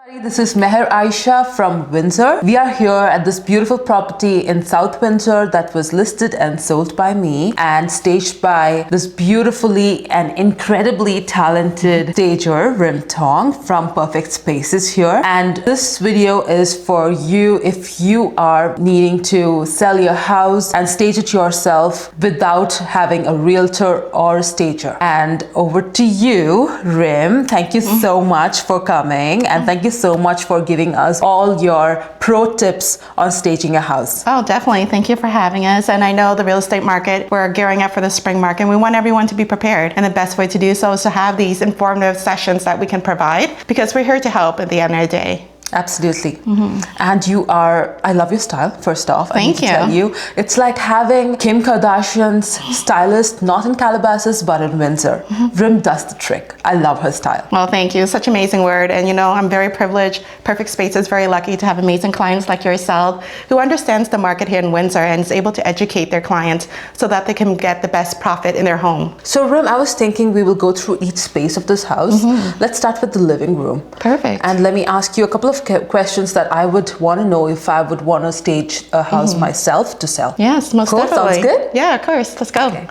This is Ayesha from Windsor. We are here at this beautiful property in South Windsor that was listed and sold by me and staged by this beautifully and incredibly talented stager, Rim Tong from Perfect Spaces here. And this video is for you if you are needing to sell your house and stage it yourself without having a realtor or a stager. And over to you, Rim. Thank you so much for coming, and thank you so much for giving us all your pro tips on staging a house. Oh, definitely. Thank you for having us. And I know the real estate market, we're gearing up for the spring market. We want everyone to be prepared. And the best way to do so is to have these informative sessions that we can provide, because we're here to help at the end of the day. Absolutely. And you are, I love your style, first off. Thank you. Tell you, it's like having Kim Kardashian's stylist, not in Calabasas, but in Windsor. Rim does the trick. I love her style. Well, thank you. Such an amazing word. And you know, I'm very privileged. Perfect Space is very lucky to have amazing clients like yourself who understands the market here in Windsor and is able to educate their clients so that they can get the best profit in their home. So Rim, I was thinking we will go through each space of this house. Let's start with the living room. Perfect. And let me ask you a couple of questions that I would want to know if I would want to stage a house myself to sell. Yes, most definitely. Sounds good? Yeah, of course. Let's go. Okay.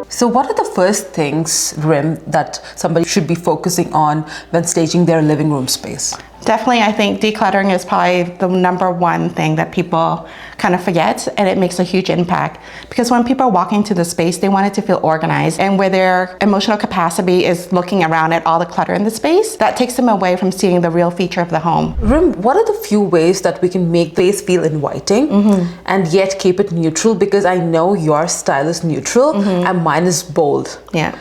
So what are the first things, Rim, that somebody should be focusing on when staging their living room space? Definitely, I think decluttering is probably the number one thing that people kind of forget, and it makes a huge impact. Because when people walk into the space, they want it to feel organized, and where their emotional capacity is looking around at all the clutter in the space, that takes them away from seeing the real feature of the home. Rim, what are the few ways that we can make space feel inviting and yet keep it neutral? Because I know your style is neutral and mine is bold. Yeah.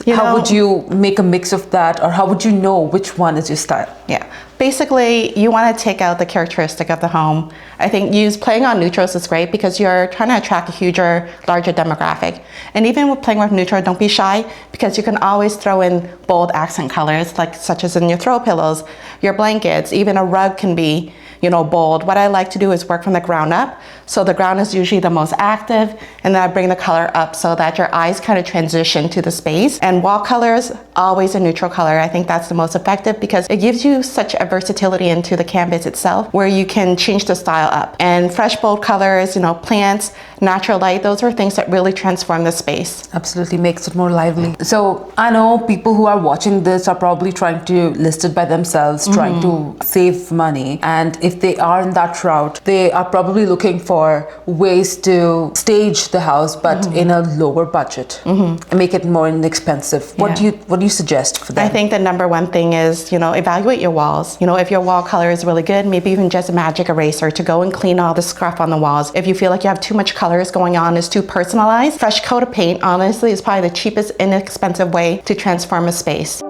How would you make a mix of that, or how would you know which one is your style? Yeah. Basically, you want to take out the characteristic of the home. I think playing on neutrals is great because you're trying to attract a larger demographic. And even with playing with neutral, don't be shy, because you can always throw in bold accent colors, such as in your throw pillows, your blankets, even a rug can be, bold. What I like to do is work from the ground up. So the ground is usually the most active, and then I bring the color up so that your eyes kind of transition to the space. And wall colors, always a neutral color. I think that's the most effective because it gives you such a versatility into the canvas itself where you can change the style up. And fresh, bold colors, plants, natural light, those are things that really transform the space. Absolutely, makes it more lively. So I know people who are watching this are probably trying to list it by themselves, trying to save money. And if they are in that route, they are probably looking for ways to stage the house, but in a lower budget and make it more inexpensive. What do you suggest for that? I think the number one thing is, evaluate your walls. If your wall color is really good, maybe even just a magic eraser to go and clean all the scruff on the walls. If you feel like you have too much colors going on, it's too personalized, fresh coat of paint, honestly, is probably the cheapest, inexpensive way to transform a space.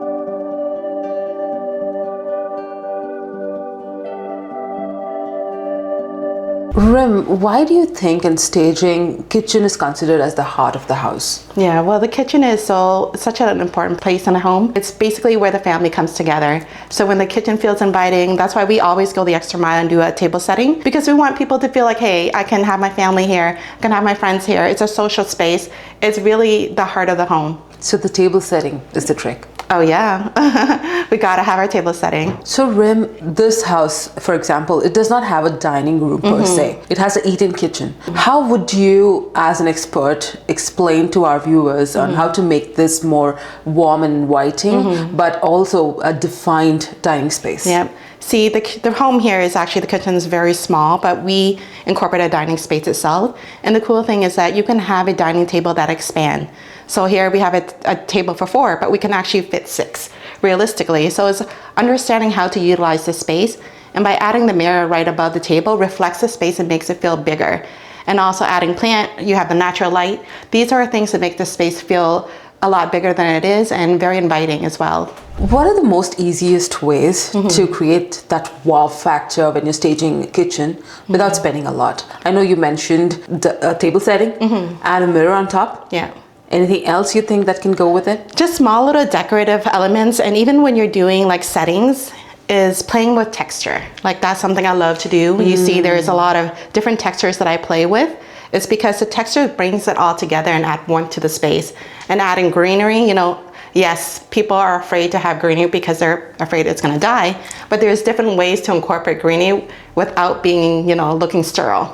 Rim, why do you think in staging, kitchen is considered as the heart of the house? Yeah, well, the kitchen is such an important place in a home. It's basically where the family comes together. So when the kitchen feels inviting, that's why we always go the extra mile and do a table setting, because we want people to feel like, hey, I can have my family here, I can have my friends here. It's a social space. It's really the heart of the home. So the table setting is the trick. Oh yeah, we gotta have our table setting. So Rim, this house, for example, it does not have a dining room per se. It has an eat-in kitchen. How would you, as an expert, explain to our viewers on how to make this more warm and inviting, but also a defined dining space? Yep. See, the home here is actually, the kitchen is very small, but we incorporate a dining space itself. And the cool thing is that you can have a dining table that expands. So here we have a table for 4, but we can actually fit 6 realistically. So it's understanding how to utilize the space. And by adding the mirror right above the table, reflects the space and makes it feel bigger. And also adding plant, you have the natural light. These are things that make the space feel a lot bigger than it is and very inviting as well. What are the most easiest ways to create that wow factor when you're staging a kitchen without spending a lot? I know you mentioned the table setting and a mirror on top. Yeah. Anything else you think that can go with it? Just small little decorative elements. And even when you're doing like settings, is playing with texture. Like that's something I love to do. You see there's a lot of different textures that I play with. It's because the texture brings it all together and add warmth to the space. And adding greenery, you know, yes, people are afraid to have greenery because they're afraid it's gonna die, but there's different ways to incorporate greenery without being, you know, looking sterile.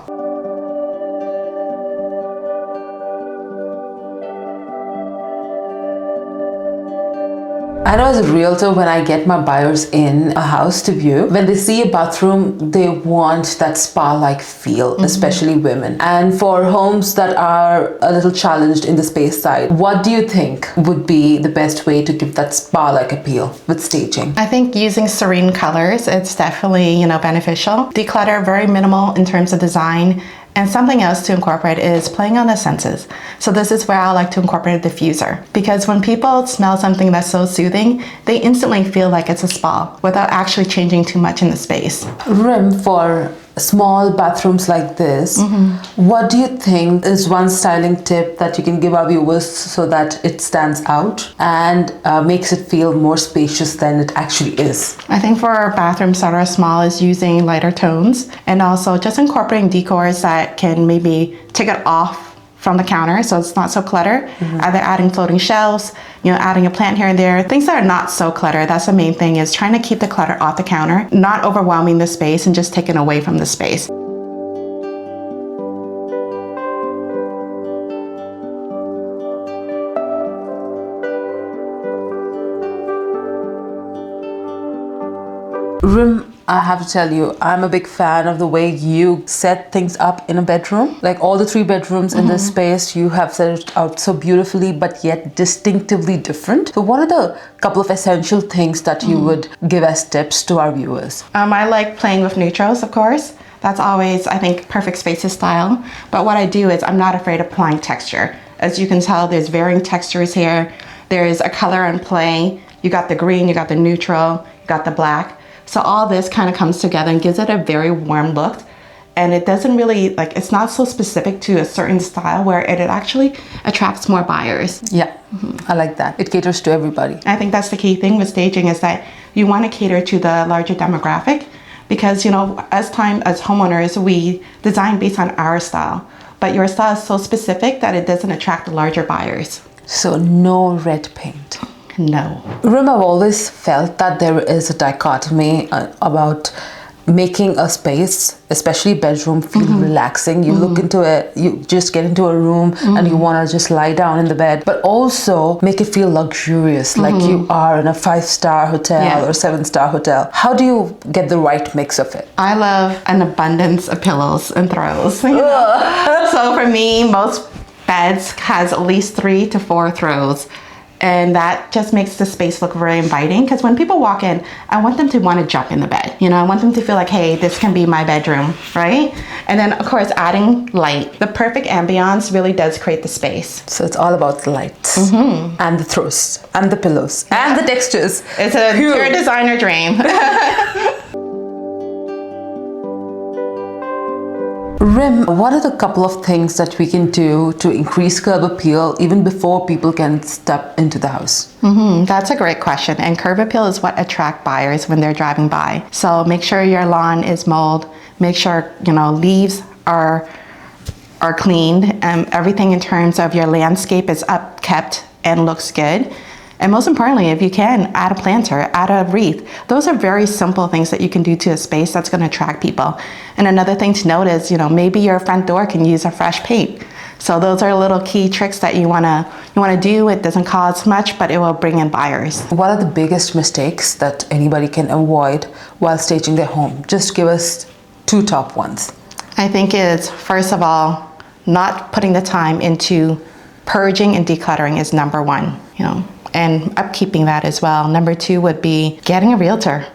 I know as a realtor, when I get my buyers in a house to view, when they see a bathroom, they want that spa-like feel, especially women. And for homes that are a little challenged in the space side, what do you think would be the best way to give that spa-like appeal with staging? I think using serene colors, it's definitely, you know, beneficial. Declutter, very minimal in terms of design. And something else to incorporate is playing on the senses. So this is where I like to incorporate a diffuser, because when people smell something that's so soothing, they instantly feel like it's a spa without actually changing too much in the space. Rim, for small bathrooms like this, what do you think is one styling tip that you can give our viewers so that it stands out and makes it feel more spacious than it actually is? I think for bathrooms that are small is using lighter tones, and also just incorporating decors that can maybe take it off from the counter so it's not so cluttered. Either adding floating shelves, you know, adding a plant here and there, things that are not so cluttered. That's the main thing, is trying to keep the clutter off the counter, not overwhelming the space and just taking away from the space. Rim, I have to tell you, I'm a big fan of the way you set things up in a bedroom. Like all the 3 bedrooms in this space, you have set it out so beautifully, but yet distinctively different. So what are the couple of essential things that you would give as tips to our viewers? I like playing with neutrals, of course. That's always, I think, perfect spaces style. But what I do is I'm not afraid of applying texture. As you can tell, there's varying textures here. There's a color in play. You got the green, you got the neutral, you got the black. So all this kind of comes together and gives it a very warm look. And it doesn't really, like, it's not so specific to a certain style where it actually attracts more buyers. Yeah, I like that. It caters to everybody. I think that's the key thing with staging, is that you want to cater to the larger demographic, because, you know, as homeowners, we design based on our style. But your style is so specific that it doesn't attract the larger buyers. So no red paint. No. Rim, I've always felt that there is a dichotomy about making a space, especially bedroom, feel relaxing. You look into it, you just get into a room and you want to just lie down in the bed, but also make it feel luxurious, like you are in a 5-star hotel or 7-star hotel. How do you get the right mix of it? I love an abundance of pillows and throws. You know? So for me, most beds has at least 3 to 4 throws. And that just makes the space look very inviting, because when people walk in, I want them to want to jump in the bed. You know, I want them to feel like, hey, this can be my bedroom, right? And then, of course, adding light. The perfect ambiance really does create the space. So it's all about the lights and the throws and the pillows and the textures. It's a pure designer dream. Rim, what are the couple of things that we can do to increase curb appeal even before people can step into the house? That's a great question. And curb appeal is what attracts buyers when they're driving by. So make sure your lawn is mowed. Make sure, you know, leaves are cleaned. Everything in terms of your landscape is upkept and looks good. And most importantly, if you can, add a planter, add a wreath. Those are very simple things that you can do to a space that's going to attract people. And another thing to note is, you know, maybe your front door can use a fresh paint. So those are little key tricks that you wanna do. It doesn't cost much, but it will bring in buyers. What are the biggest mistakes that anybody can avoid while staging their home? Just give us 2 top ones. I think it's, first of all, not putting the time into purging and decluttering is number 1, you know, and upkeeping that as well. Number 2 would be getting a realtor.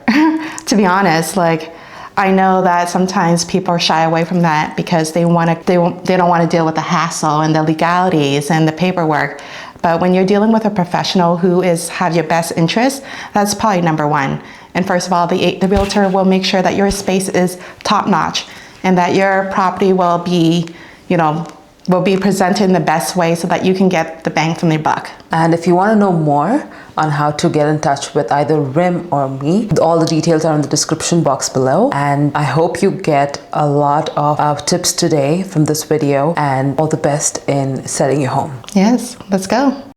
To be honest, like, I know that sometimes people are shy away from that because they don't want to deal with the hassle and the legalities and the paperwork. But when you're dealing with a professional who have your best interest, that's probably number 1. And first of all, the realtor will make sure that your space is top notch and that your property will be, you know, will be presented in the best way so that you can get the bang from your buck. And if you want to know more on how to get in touch with either Rim or me, all the details are in the description box below. And I hope you get a lot of tips today from this video, and all the best in setting your home. Yes, let's go.